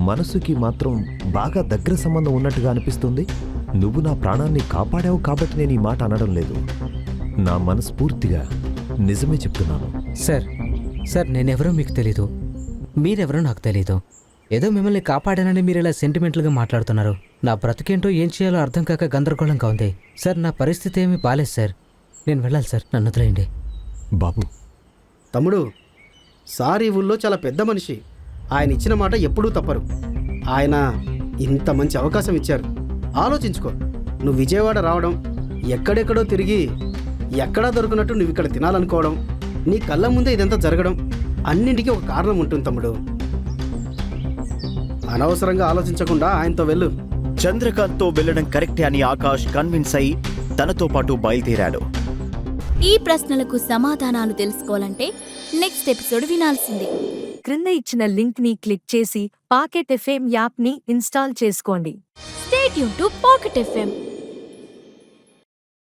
మనసుకి మాత్రం బాగా దగ్గర సంబంధం ఉన్నట్టుగా అనిపిస్తుంది. నువ్వు నా ప్రాణాన్ని కాపాడావు కాబట్టి నేను ఈ మాట అనడం లేదు. నా మనస్ఫూర్తిగా నిజమే చెప్తున్నాను. సార్ నేనెవరో మీకు తెలీదు, మీరెవరో నాకు తెలీదు. ఏదో మిమ్మల్ని కాపాడానని మీరు ఇలా సెంటిమెంటల్గా మాట్లాడుతున్నారు. నా బ్రతికేంటో ఏం చేయాలో అర్థం కాక గందరగోళంగా ఉంది. సార్ నా పరిస్థితి ఏమీ బాలేదు సార్. నేను వెళ్ళాలి సార్, నన్ను వదిలేయండి. బాబు, తమ్ముడు, సార్ ఈ ఊళ్ళో చాలా పెద్ద మనిషి. ఆయన ఇచ్చిన మాట ఎప్పుడూ తప్పరు. ఆయన ఇంత మంచి అవకాశం ఇచ్చారు. ఆలోచించుకో, నువ్వు విజయవాడ రావడం, ఎక్కడెక్కడో తిరిగి ఎక్కడా దొరికినట్టు నువ్వు ఇక్కడ తినాలనుకోవడం, నీ కళ్ళ ముందే ఇదంతా జరగడం, అన్నింటికీ ఒక కారణం ఉంటుంది తమ్ముడు. అనవసరంగా ఆలోచించకుండా ఆయనతో వెళ్ళు. చంద్రకాంత్తో వెళ్ళడం కరెక్టే అని ఆకాష్ కన్విన్స్ అయి తనతో పాటు బయలుదేరాడు. ఈ ప్రశ్నలకు సమాధానాలు తెలుసుకోవాలంటే నెక్స్ట్ ఎపిసోడ్ వినాల్సిందే. క్రింద ఇచ్చిన లింక్ ని క్లిక్ చేసి పాకెట్ ఎఫ్ఎం యాప్ ని ఇన్స్టాల్ చేసుకోండి. Stay tune to pocket FM.